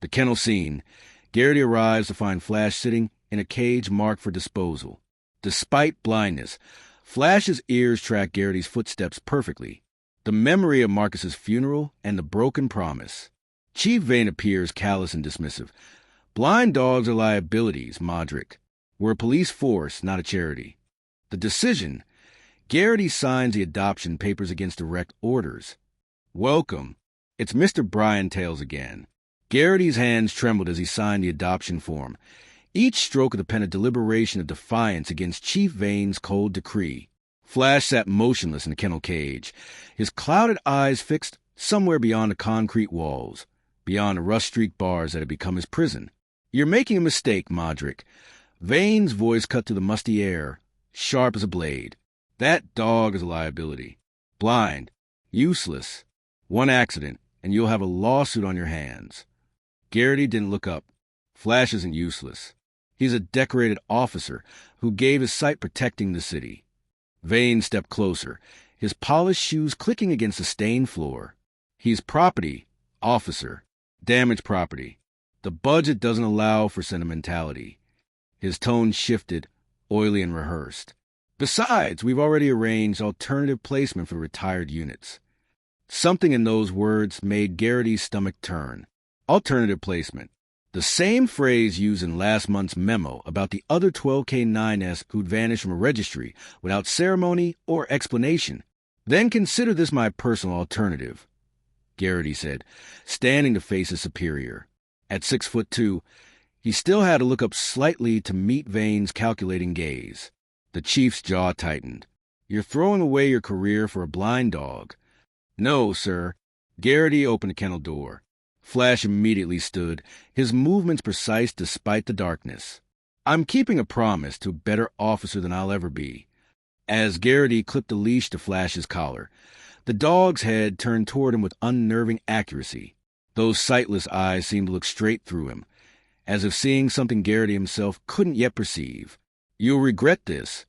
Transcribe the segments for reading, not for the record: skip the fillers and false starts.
The kennel scene. Garrity arrives to find Flash sitting in a cage marked for disposal. Despite blindness, Flash's ears track Garrity's footsteps perfectly. The memory of Marcus's funeral and the broken promise. Chief Vane appears callous and dismissive. Blind dogs are liabilities, Modric. We're a police force, not a charity. The decision. Garrity signs the adoption papers against direct orders. Welcome. It's Mr. Bryan Tales again. Garrity's hands trembled as he signed the adoption form. Each stroke of the pen a deliberation of defiance against Chief Vane's cold decree. Flash sat motionless in the kennel cage, his clouded eyes fixed somewhere beyond the concrete walls, beyond the rust-streaked bars that had become his prison. You're making a mistake, Modric. Vane's voice cut through the musty air, sharp as a blade. That dog is a liability. Blind. Useless. One accident, and you'll have a lawsuit on your hands. Garrity didn't look up. Flash isn't useless. He's a decorated officer who gave his sight protecting the city. Vane stepped closer, his polished shoes clicking against the stained floor. He's property, officer. Damaged property. The budget doesn't allow for sentimentality. His tone shifted, oily and rehearsed. Besides, we've already arranged alternative placement for retired units. Something in those words made Garrity's stomach turn. Alternative placement. The same phrase used in last month's memo about the other 12K9S who'd vanished from a registry without ceremony or explanation. Then consider this my personal alternative, Garrity said, standing to face his superior. At 6'2", he still had to look up slightly to meet Vane's calculating gaze. The chief's jaw tightened. You're throwing away your career for a blind dog. No, sir. Garrity opened the kennel door. Flash immediately stood, his movements precise despite the darkness. I'm keeping a promise to a better officer than I'll ever be. As Garrity clipped the leash to Flash's collar, the dog's head turned toward him with unnerving accuracy. Those sightless eyes seemed to look straight through him, as if seeing something Garrity himself couldn't yet perceive. You'll regret this.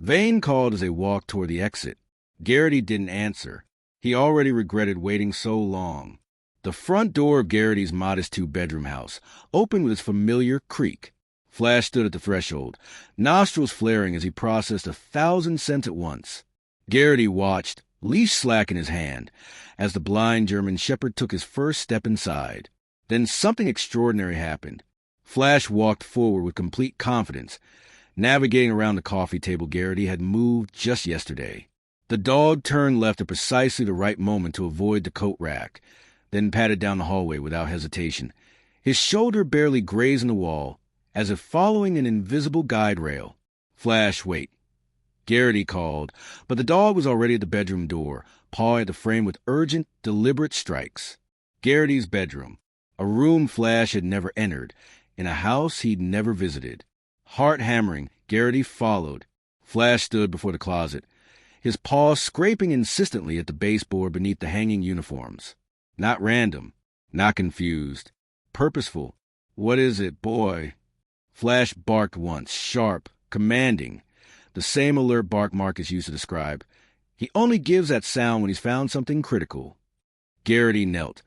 Vane called as they walked toward the exit. Garrity didn't answer. He already regretted waiting so long. The front door of Garrity's modest two-bedroom house opened with its familiar creak. Flash stood at the threshold, nostrils flaring as he processed 1,000 scents at once. Garrity watched, leash slack in his hand, as the blind German shepherd took his first step inside. Then something extraordinary happened. Flash walked forward with complete confidence, navigating around the coffee table Garrity had moved just yesterday. The dog turned left at precisely the right moment to avoid the coat rack, then padded down the hallway without hesitation, his shoulder barely grazing the wall, as if following an invisible guide rail. Flash, wait. Garrity called, but the dog was already at the bedroom door, pawing at the frame with urgent, deliberate strikes. Garrity's bedroom, a room Flash had never entered, in a house he'd never visited. Heart hammering, Garrity followed. Flash stood before the closet, his paws scraping insistently at the baseboard beneath the hanging uniforms. Not random, not confused, purposeful. What is it, boy? Flash barked once, sharp, commanding, the same alert bark Marcus used to describe. He only gives that sound when he's found something critical. Garrity knelt,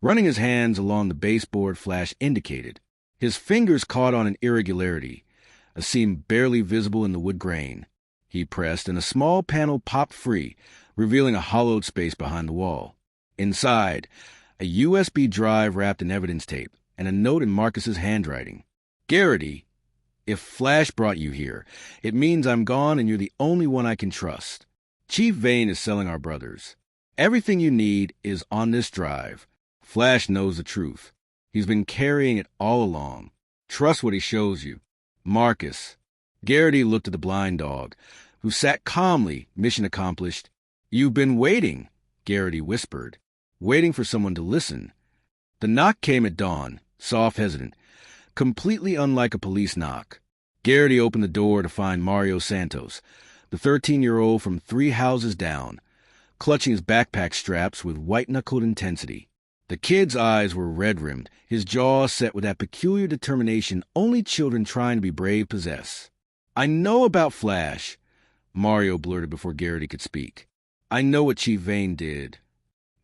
running his hands along the baseboard Flash indicated. His fingers caught on an irregularity, a seam barely visible in the wood grain. He pressed, and a small panel popped free, revealing a hollowed space behind the wall. Inside, a USB drive wrapped in evidence tape, and a note in Marcus's handwriting. Garrity, if Flash brought you here, it means I'm gone and you're the only one I can trust. Chief Vane is selling our brothers. Everything you need is on this drive. Flash knows the truth. He's been carrying it all along. Trust what he shows you. Marcus. Garrity looked at the blind dog, who sat calmly, mission accomplished. You've been waiting, Garrity whispered, waiting for someone to listen. The knock came at dawn, soft, hesitant, completely unlike a police knock. Garrity opened the door to find Mario Santos, the 13-year-old from 3 houses down, clutching his backpack straps with white-knuckled intensity. The kid's eyes were red-rimmed, his jaw set with that peculiar determination only children trying to be brave possess. I know about Flash, Mario blurted before Garrity could speak. I know what Chief Vane did.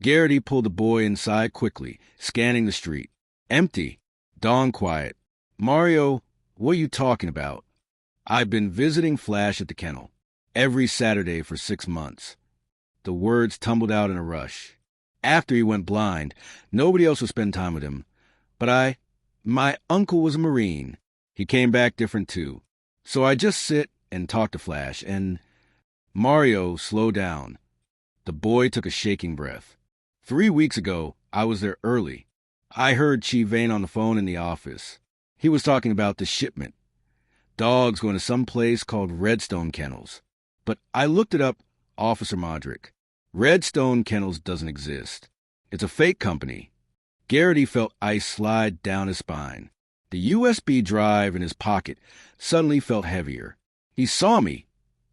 Garrity pulled the boy inside quickly, scanning the street. Empty. Dawn quiet. Mario, what are you talking about? I've been visiting Flash at the kennel. Every Saturday for 6 months. The words tumbled out in a rush. After he went blind, nobody else would spend time with him. But my uncle was a Marine. He came back different too. So I just sit and talk to Flash, and Mario slowed down. The boy took a shaking breath. 3 weeks ago, I was there early. I heard Chief Vane on the phone in the office. He was talking about the shipment. Dogs going to some place called Redstone Kennels. But I looked it up, Officer Modric. Redstone Kennels doesn't exist. It's a fake company. Garrity felt ice slide down his spine. The USB drive in his pocket suddenly felt heavier. He saw me,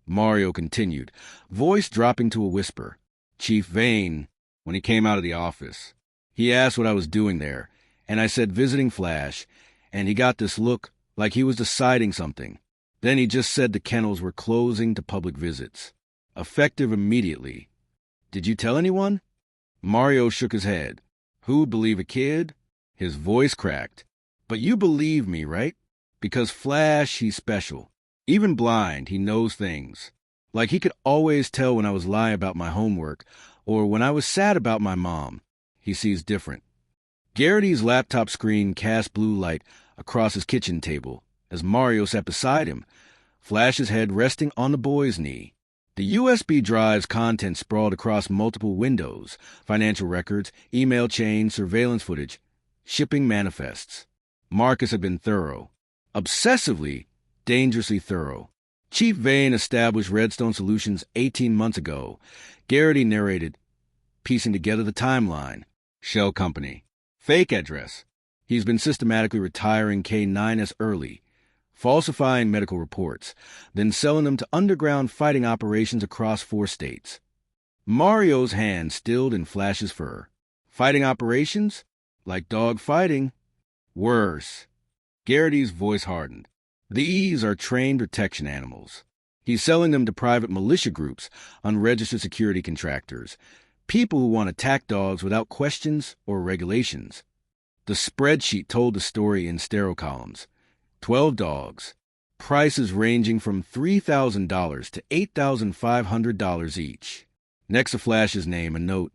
Mario continued, voice dropping to a whisper. Chief Vane, when he came out of the office. He asked what I was doing there, and I said visiting Flash, and he got this look like he was deciding something. Then he just said the kennels were closing to public visits. Effective immediately. Did you tell anyone? Mario shook his head. Who'd believe a kid? His voice cracked. But you believe me, right? Because Flash, he's special. Even blind, he knows things. Like he could always tell when I was lying about my homework, or when I was sad about my mom. He sees different. Garrity's laptop screen cast blue light across his kitchen table as Mario sat beside him, Flash's head resting on the boy's knee. The USB drive's contents sprawled across multiple windows, financial records, email chains, surveillance footage, shipping manifests. Marcus had been thorough. Obsessively, dangerously thorough. Chief Vane established Redstone Solutions 18 months ago. Garrity narrated, piecing together the timeline. Shell company. Fake address. He's been systematically retiring K9S early, falsifying medical reports, then selling them to underground fighting operations across 4 states. Mario's hand stilled in Flash's fur. Fighting operations? Like dog fighting? Worse. Garrity's voice hardened. These are trained protection animals. He's selling them to private militia groups, unregistered security contractors, people who want to attack dogs without questions or regulations. The spreadsheet told the story in stereo columns. 12 dogs, prices ranging from $3,000 to $8,500 each. Next to Flash's name, a note,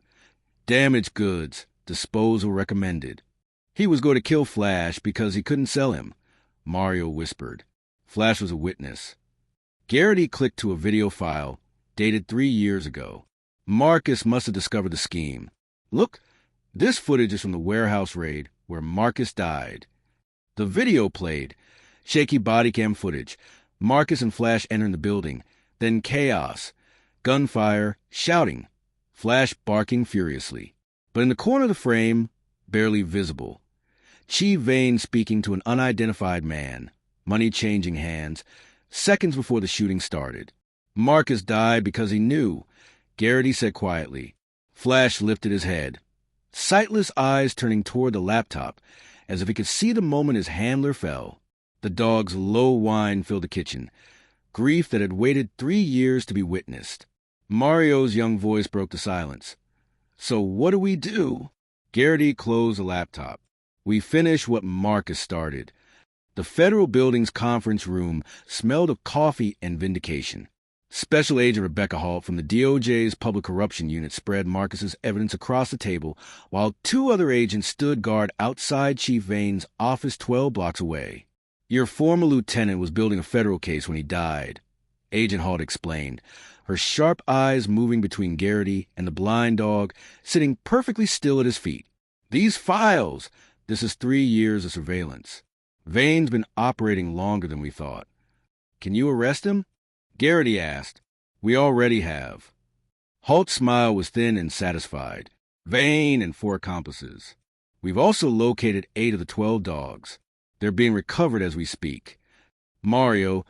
damaged goods, disposal recommended. He was going to kill Flash because he couldn't sell him, Mario whispered. Flash was a witness. Garrity clicked to a video file dated 3 years ago. Marcus must have discovered the scheme. Look, this footage is from the warehouse raid where Marcus died. The video played. Shaky body cam footage. Marcus and Flash entering the building. Then chaos. Gunfire. Shouting. Flash barking furiously. But in the corner of the frame, barely visible, Chief Vane speaking to an unidentified man. Money changing hands. Seconds before the shooting started. Marcus died because he knew, Garrity said quietly. Flash lifted his head. Sightless eyes turning toward the laptop, as if he could see the moment his handler fell. The dog's low whine filled the kitchen. Grief that had waited 3 years to be witnessed. Mario's young voice broke the silence. So what do we do? Garrity closed the laptop. We finish what Marcus started. The federal building's conference room smelled of coffee and vindication. Special Agent Rebecca Halt from the DOJ's Public Corruption Unit spread Marcus's evidence across the table, while 2 other agents stood guard outside Chief Vane's office 12 blocks away. Your former lieutenant was building a federal case when he died, Agent Halt explained, her sharp eyes moving between Garrity and the blind dog sitting perfectly still at his feet. These files! This is 3 years of surveillance. Vane's been operating longer than we thought. Can you arrest him? Garrity asked. We already have. Halt's smile was thin and satisfied. Vane and 4 accomplices. We've also located 8 of the 12 dogs. They're being recovered as we speak. Mario,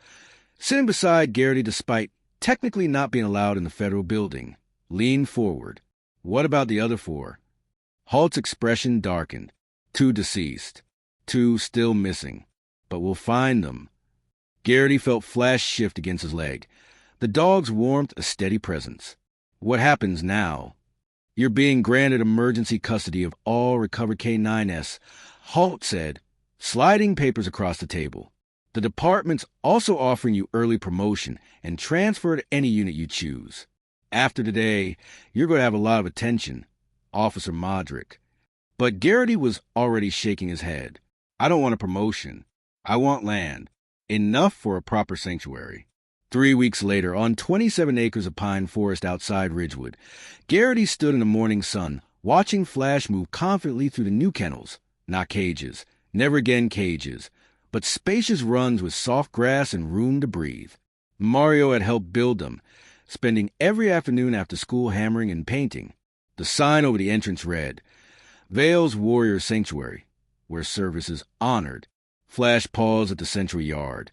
sitting beside Garrity despite technically not being allowed in the federal building, leaned forward. What about the other 4? Halt's expression darkened. 2 deceased. 2 still missing. But we'll find them. Garrity felt Flash shift against his leg. The dog's warmth a steady presence. What happens now? You're being granted emergency custody of all recovered K9S. Halt said, sliding papers across the table. The department's also offering you early promotion and transfer to any unit you choose. After today, you're going to have a lot of attention, Officer Modric. But Garrity was already shaking his head. I don't want a promotion. I want land. Enough for a proper sanctuary. 3 weeks later, on 27 acres of pine forest outside Ridgewood, Garrity stood in the morning sun, watching Flash move confidently through the new kennels. Not cages, never again cages, but spacious runs with soft grass and room to breathe. Mario had helped build them, spending every afternoon after school hammering and painting. The sign over the entrance read, Vale's Warrior Sanctuary, where service is honored. Flash paused at the central yard,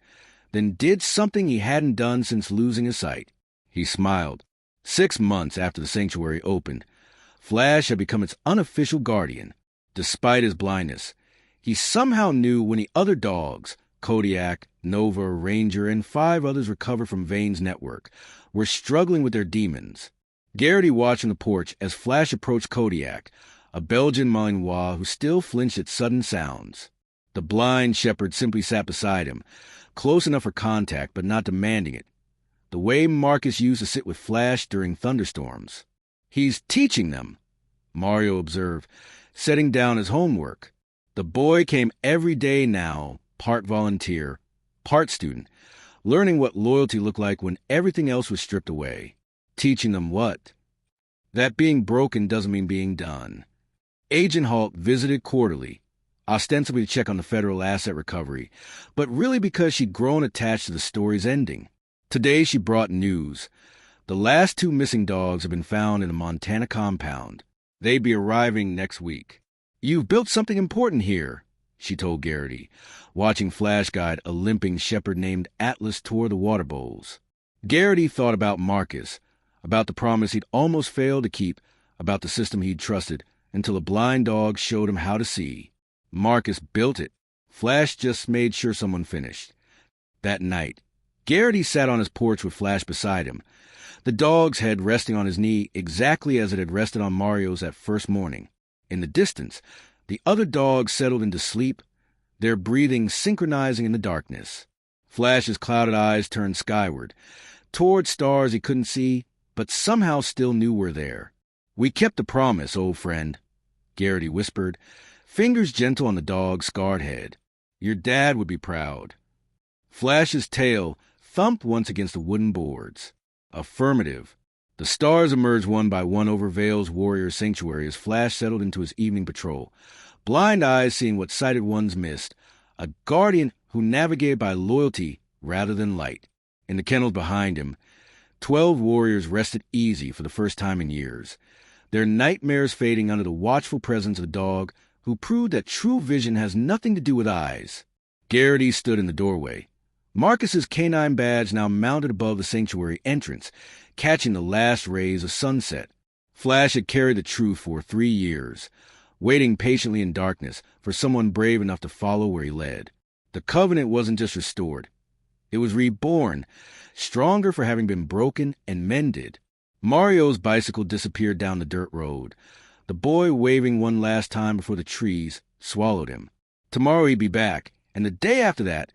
then did something he hadn't done since losing his sight. He smiled. 6 months after the sanctuary opened, Flash had become its unofficial guardian. Despite his blindness, he somehow knew when the other dogs, Kodiak, Nova, Ranger, and 5 others recovered from Vane's network, were struggling with their demons. Garrity watched from the porch as Flash approached Kodiak, a Belgian Malinois who still flinched at sudden sounds. The blind shepherd simply sat beside him, close enough for contact but not demanding it, the way Marcus used to sit with Flash during thunderstorms. He's teaching them, Mario observed, setting down his homework. The boy came every day now, part volunteer, part student, learning what loyalty looked like when everything else was stripped away. Teaching them what? That being broken doesn't mean being done. Agent Halt visited quarterly, ostensibly to check on the federal asset recovery, but really because she'd grown attached to the story's ending. Today she brought news. The last 2 missing dogs have been found in a Montana compound. They'd be arriving next week. You've built something important here, she told Garrity, watching Flash guide a limping shepherd named Atlas toward the water bowls. Garrity thought about Marcus, about the promise he'd almost failed to keep, about the system he'd trusted, until a blind dog showed him how to see. Marcus built it. Flash just made sure someone finished. That night, Garrity sat on his porch with Flash beside him, the dog's head resting on his knee exactly as it had rested on Mario's that first morning. In the distance, the other dogs settled into sleep, their breathing synchronizing in the darkness. Flash's clouded eyes turned skyward, toward stars he couldn't see, but somehow still knew were there. We kept the promise, old friend, Garrity whispered, fingers gentle on the dog's scarred head. Your dad would be proud. Flash's tail thumped once against the wooden boards. Affirmative. The stars emerged one by one over Vale's Warrior Sanctuary as Flash settled into his evening patrol, blind eyes seeing what sighted ones missed, a guardian who navigated by loyalty rather than light. In the kennels behind him, 12 warriors rested easy for the first time in years, their nightmares fading under the watchful presence of a dog who proved that true vision has nothing to do with eyes. Garrity stood in the doorway, Marcus's canine badge now mounted above the sanctuary entrance, catching the last rays of sunset. Flash had carried the truth for 3 years, waiting patiently in darkness for someone brave enough to follow where he led. The covenant wasn't just restored. It was reborn, stronger for having been broken and mended. Mario's bicycle disappeared down the dirt road. The boy, waving one last time before the trees, swallowed him. Tomorrow he'd be back, and the day after that,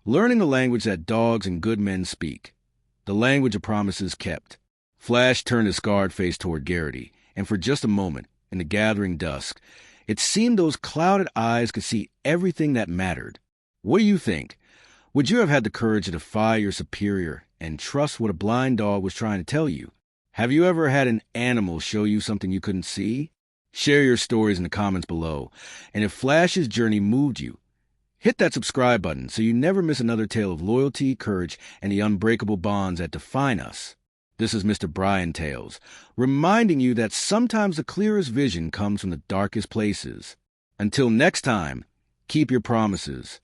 learning the language that dogs and good men speak. The language of promises kept. Flash turned his scarred face toward Garrity, and for just a moment, in the gathering dusk, it seemed those clouded eyes could see everything that mattered. What do you think? Would you have had the courage to defy your superior and trust what a blind dog was trying to tell you? Have you ever had an animal show you something you couldn't see? Share your stories in the comments below, and if Flash's journey moved you, hit that subscribe button so you never miss another tale of loyalty, courage, and the unbreakable bonds that define us. This is Mr. Bryan Tales, reminding you that sometimes the clearest vision comes from the darkest places. Until next time, keep your promises.